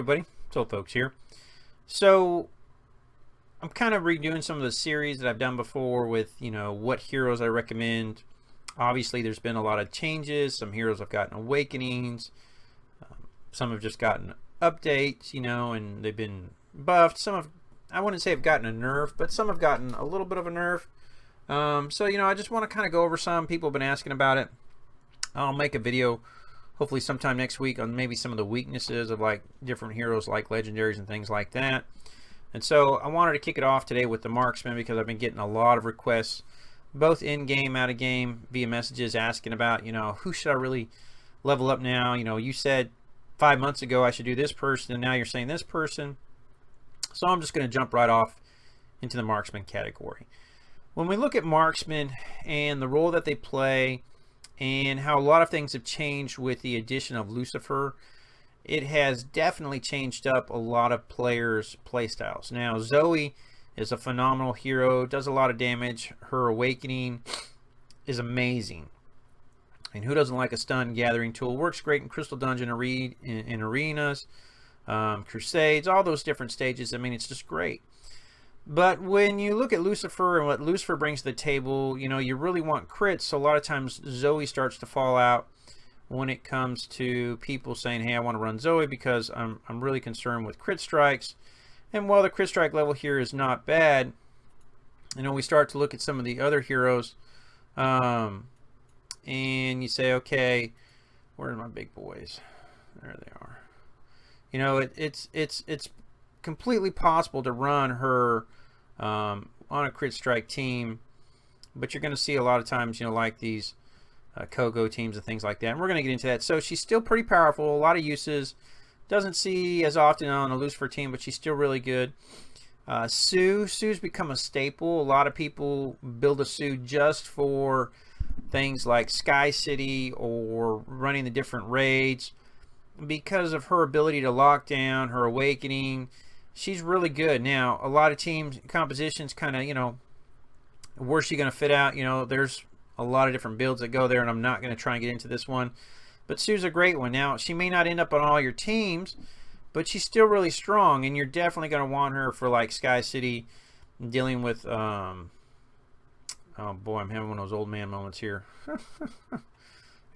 everybody, it's old folks here. So I'm kind of redoing some of the series that I've done before with, what heroes I recommend. Obviously there's been a lot of changes. Some heroes have gotten awakenings, some have just gotten updates, and they've been buffed. Some have, I wouldn't say have gotten a nerf, but some have gotten a little bit of a nerf. So I just want to kind of go over some. People have been asking about it. I'll make a video hopefully sometime next week on maybe some of the weaknesses of like different heroes like legendaries and things like that. And so I wanted to kick it off today with the Marksman because I've been getting a lot of requests both in game, out of game, via messages asking about, who should I really level up now? You said 5 months ago I should do this person, and now you're saying this person. So I'm just going to jump right off into the Marksman category. When we look at Marksman and the role that they play and how a lot of things have changed with the addition of Lucifer, it has definitely changed up a lot of players' playstyles. Now, Zoey is a phenomenal hero, does a lot of damage. Her awakening is amazing. And who doesn't like a stun gathering tool? Works great in Crystal Dungeon in arenas, crusades, all those different stages. I mean, it's just great. But when you look at Lucifer and what Lucifer brings to the table, you really want crits. So a lot of times Zoey starts to fall out when it comes to people saying, hey, I want to run Zoey because I'm really concerned with crit strikes. And while the crit strike level here is not bad, we start to look at some of the other heroes, and you say, okay, where are my big boys? There they are. It's completely possible to run her on a crit strike team, but you're going to see a lot of times, like these Coco teams and things like that. And we're going to get into that. So she's still pretty powerful, a lot of uses. Doesn't see as often on a Lucifer team, but she's still really good. Sue's become a staple. A lot of people build a Sue just for things like Sky City or running the different raids because of her ability to lock down, her awakening. She's really good. Now, a lot of teams compositions kind of, where's she going to fit out? There's a lot of different builds that go there, and I'm not going to try and get into this one. But Sue's a great one. Now, she may not end up on all your teams, but she's still really strong, and you're definitely going to want her for like Sky City, dealing with, oh boy, I'm having one of those old man moments here. I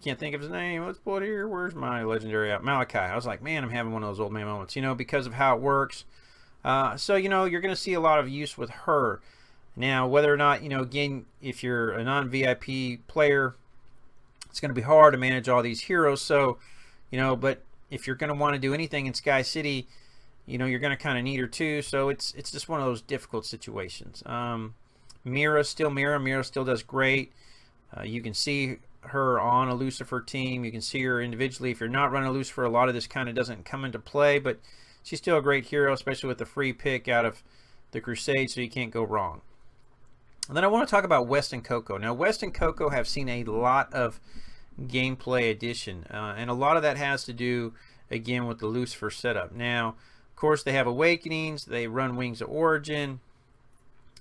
can't think of his name. Let's pull it here. Where's my legendary out? Malachi. I was like, man, I'm having one of those old man moments, because of how it works. So, you're going to see a lot of use with her. Now, whether or not, again, if you're a non-VIP player, it's going to be hard to manage all these heroes. So, but if you're going to want to do anything in Sky City, you're going to kind of need her too. So it's just one of those difficult situations. Mira still does great. You can see her on a Lucifer team. You can see her individually. If you're not running a Lucifer, a lot of this kind of doesn't come into play, but she's still a great hero, especially with the free pick out of the Crusade, so you can't go wrong. And then I want to talk about Weston Cocoa. Now, Weston Cocoa have seen a lot of gameplay addition, and a lot of that has to do, again, with the Lucifer setup. Now, of course, they have awakenings. They run Wings of Origin.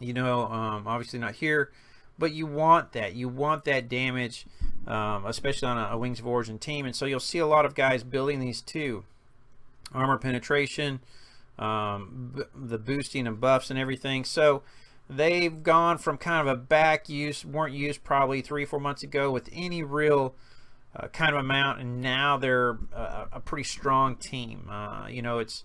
Obviously not here, but you want that. You want that damage, especially on a Wings of Origin team. And so you'll see a lot of guys building these too. Armor penetration, the boosting of buffs and everything. So they've gone from kind of a back use, weren't used probably 3-4 months ago with any real kind of amount, and now they're a pretty strong team. It's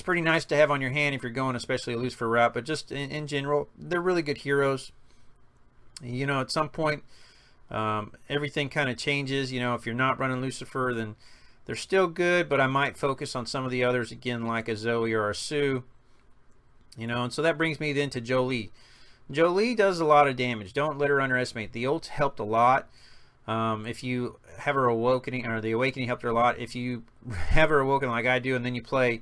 pretty nice to have on your hand if you're going especially a Lucifer route, but just in general, they're really good heroes. At some point, everything kind of changes. If you're not running Lucifer, then they're still good, but I might focus on some of the others, again, like a Zoey or a Sue. And so that brings me then to Jolie. Jolie does a lot of damage. Don't let her underestimate. The ult helped a lot. If you have her awakening, or the awakening helped her a lot. If you have her awoken like I do, and then you play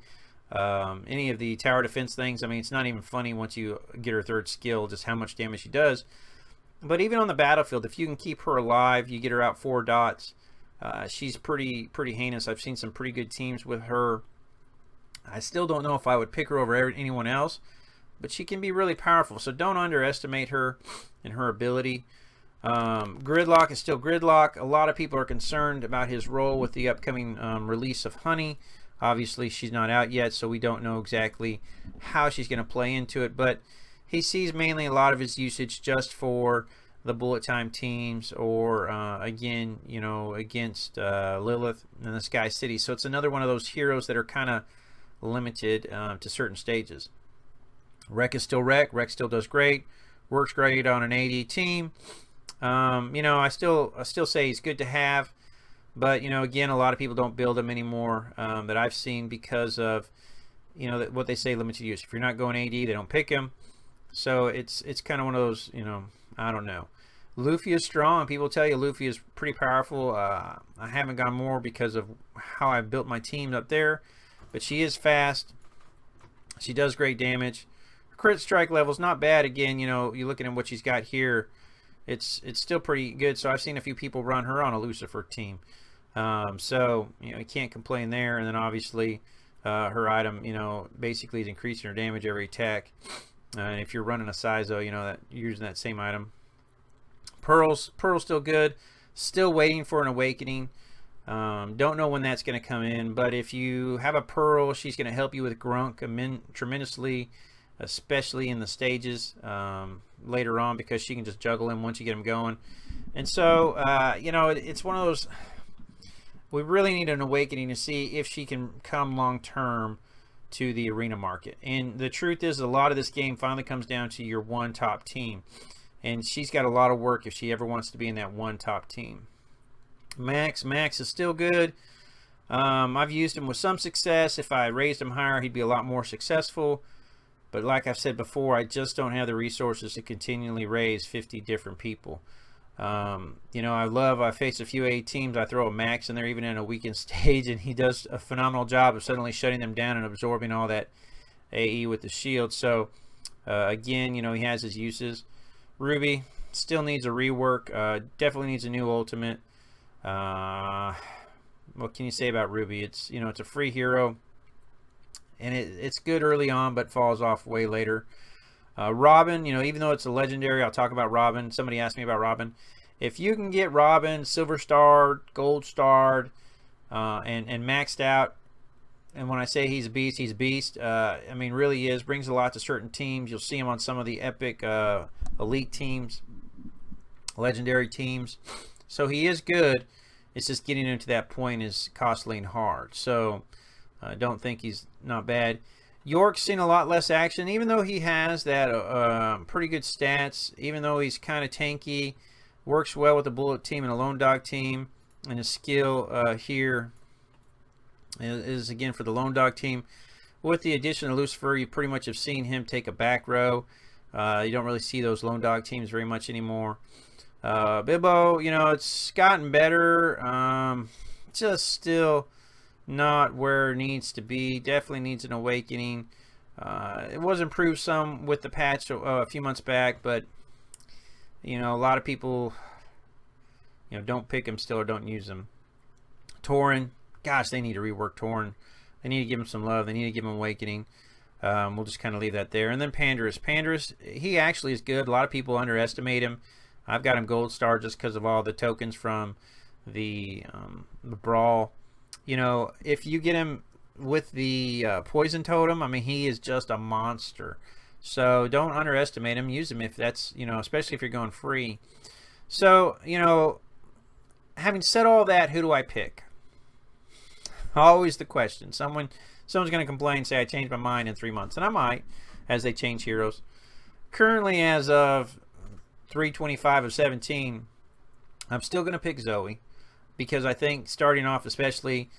any of the tower defense things, I mean, it's not even funny once you get her third skill, just how much damage she does. But even on the battlefield, if you can keep her alive, you get her out 4 dots. She's pretty heinous. I've seen some pretty good teams with her. I still don't know if I would pick her over anyone else, but she can be really powerful. So don't underestimate her and her ability. Gridlock is still Gridlock. A lot of people are concerned about his role with the upcoming release of Honey. Obviously, she's not out yet, so we don't know exactly how she's going to play into it. But he sees mainly a lot of his usage just for the bullet time teams, or again, you know, against Lilith and the Sky City. So it's another one of those heroes that are kind of limited to certain stages. Wreck is still Wreck. Wreck still does great. Works great on an AD team. You know, I still say he's good to have, but you know, again, a lot of people don't build him anymore that I've seen because of, you know, what they say, limited use. If you're not going AD, they don't pick him. So it's kind of one of those, you know, I don't know. Luffy is strong. People tell you Luffy is pretty powerful. I haven't gone more because of how I built my team up there, but she is fast. She does great damage. Crit strike level's not bad. Again, you know, you look at what she's got here, it's still pretty good. So I've seen a few people run her on a Lucifer team. So, you know, you can't complain there. And then obviously her item, you know, basically is increasing her damage every attack. And if you're running a Sizo, you know, that you're using that same item. Pearl's still good. Still waiting for an awakening. Don't know when that's going to come in, but if you have a Pearl, she's going to help you with Grunk tremendously, especially in the stages later on, because she can just juggle him once you get him going. And so, you know, it's one of those, we really need an awakening to see if she can come long term to the arena market. And the truth is, a lot of this game finally comes down to your one top team. And she's got a lot of work if she ever wants to be in that one top team. Max is still good. I've used him with some success. If I raised him higher, he'd be a lot more successful. But like I've said before, I just don't have the resources to continually raise 50 different people. You know, I face a few A teams. I throw a Max in there, even in a weekend stage, and he does a phenomenal job of suddenly shutting them down and absorbing all that AE with the shield. So, again, you know, he has his uses. Ruby still needs a rework. Definitely needs a new ultimate. What can you say about Ruby? It's, you know, it's a free hero, and it's good early on, but falls off way later. Robin, you know, even though it's a legendary, I'll talk about Robin. Somebody asked me about Robin. If you can get Robin silver starred, gold starred, and maxed out, and when I say he's a beast, he's a beast. I mean, really is. Brings a lot to certain teams. You'll see him on some of the epic elite teams, legendary teams. So he is good. It's just getting him to that point is costly and hard. So I don't think he's not bad. York's seen a lot less action, even though he has that pretty good stats, even though he's kind of tanky, works well with the bullet team and a lone dog team, and his skill here is again for the lone dog team. With the addition of Lucifer, you pretty much have seen him take a back row. You don't really see those lone dog teams very much anymore. Bibbo, you know, it's gotten better, just still not where it needs to be. Definitely needs an awakening. It was improved some with the patch a few months back, but you know, a lot of people, you know, don't pick him still or don't use him. Tauren, gosh, they need to rework Tauren. They need to give him some love. They need to give him awakening. We'll just kind of leave that there. And then Panderers, he actually is good. A lot of people underestimate him. I've got him gold star just because of all the tokens from the brawl. You know, if you get him with the poison totem, I mean, he is just a monster. So don't underestimate him. Use him if that's, you know, especially if you're going free. So, you know, having said all that, who do I pick? Always the question. Someone's going to complain, say I changed my mind in 3 months, and I might, as they change heroes. Currently, as of 3/25 of 17, I'm still going to pick Zoey, because I think starting off, especially,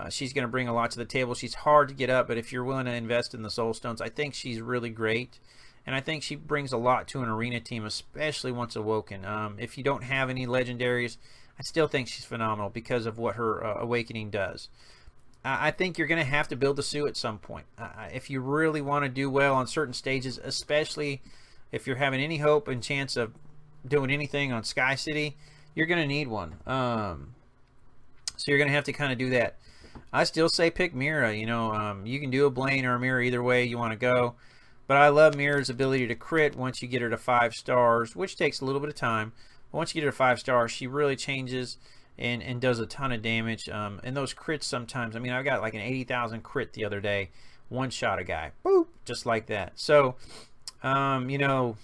she's going to bring a lot to the table. She's hard to get up, but if you're willing to invest in the soul stones, I think she's really great, and I think she brings a lot to an arena team, especially once awoken. If you don't have any legendaries, I still think she's phenomenal because of what her awakening does. I think you're going to have to build the suit at some point. If you really want to do well on certain stages, especially if you're having any hope and chance of doing anything on Sky City, you're going to need one. So you're going to have to kind of do that. I still say pick Mira. You know, you can do a Blaine or a Mira either way you want to go. But I love Mira's ability to crit once you get her to 5 stars, which takes a little bit of time. But once you get her to 5 stars, she really changes. and does a ton of damage. And those crits sometimes, I mean, I got like an 80,000 crit the other day, one shot a guy, boop, just like that. So, you know,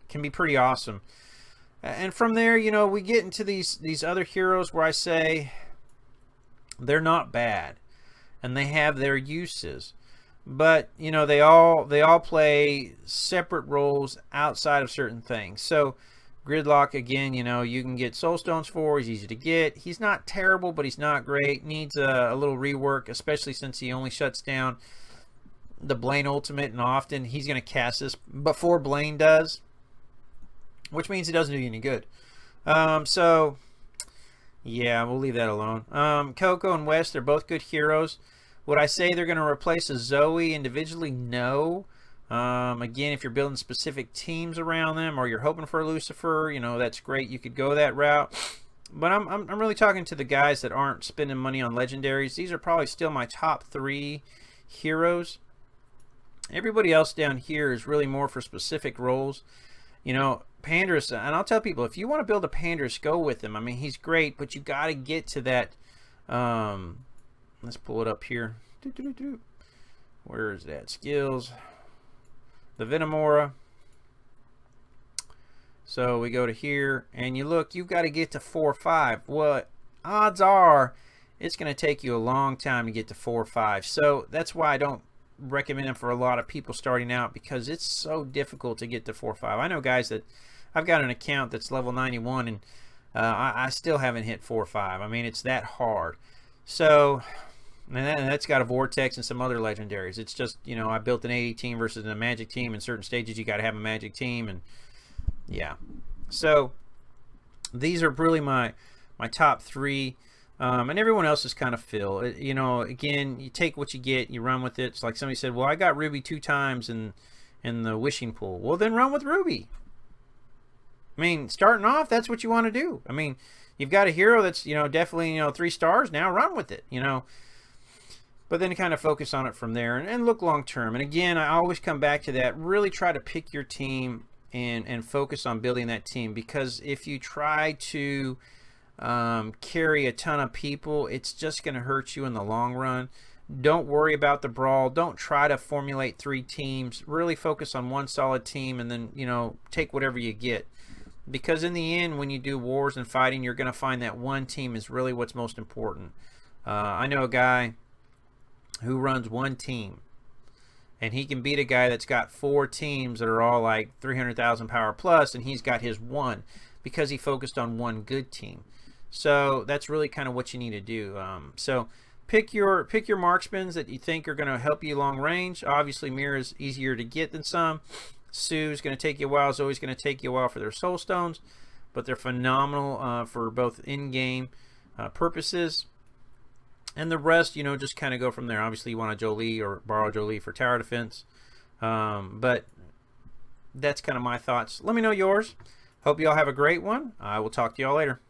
can be pretty awesome. And from there, you know, we get into these other heroes where I say they're not bad, and they have their uses, but you know, they all play separate roles outside of certain things. So Gridlock, again, you know, you can get soul stones for. He's easy to get. He's not terrible, but he's not great. Needs a little rework, especially since he only shuts down the Blaine ultimate, and often he's going to cast this before Blaine does, which means it doesn't do you any good. So yeah, we'll leave that alone. Coco and West, they're both good heroes. Would I say they're going to replace a Zoey individually? No. Again, if you're building specific teams around them, or you're hoping for a Lucifer, you know, that's great. You could go that route. But I'm really talking to the guys that aren't spending money on legendaries. These are probably still my top 3 heroes. Everybody else down here is really more for specific roles. You know, Panderers, and I'll tell people, if you want to build a Panderers, go with him. I mean, he's great, but you got to get to that. Let's pull it up here. Where is that? Skills. The Venomora. So we go to here, and you look, you've got to get to 4 or 5. What odds are it's going to take you a long time to get to 4 or 5. So that's why I don't recommend it for a lot of people starting out, because it's so difficult to get to 4 or 5. I know guys that I've got an account that's level 91, and I still haven't hit 4 or 5. I mean, it's that hard. So, and that's got a Vortex and some other legendaries. It's just, you know, I built an 80 team versus a Magic team. In certain stages, you got to have a Magic team, and yeah. So these are really my top 3. And everyone else is kind of fill. You know, again, you take what you get, you run with it. It's like somebody said, well, I got Ruby 2 times in the wishing pool. Well, then run with Ruby. I mean, starting off, that's what you want to do. I mean, you've got a hero that's, you know, definitely, you know, 3 stars. Now run with it, you know. But then kind of focus on it from there, and look long term. And again, I always come back to that. Really try to pick your team and focus on building that team, because if you try to carry a ton of people, it's just going to hurt you in the long run. Don't worry about the brawl. Don't try to formulate 3 teams. Really focus on one solid team, and then, you know, take whatever you get. Because in the end, when you do wars and fighting, you're going to find that one team is really what's most important. I know a guy who runs one team, and he can beat a guy that's got 4 teams that are all like 300,000 power plus, and he's got his one because he focused on one good team. So that's really kind of what you need to do. So pick your marksmans that you think are going to help you long range. Obviously, Mira's easier to get than some. Sue's going to take you a while. Zoe's going to take you a while for their soul stones, but they're phenomenal for both in-game purposes. And the rest, you know, just kind of go from there. Obviously, you want a Jolie or borrow Jolie for tower defense. But that's kind of my thoughts. Let me know yours. Hope you all have a great one. I will talk to you all later.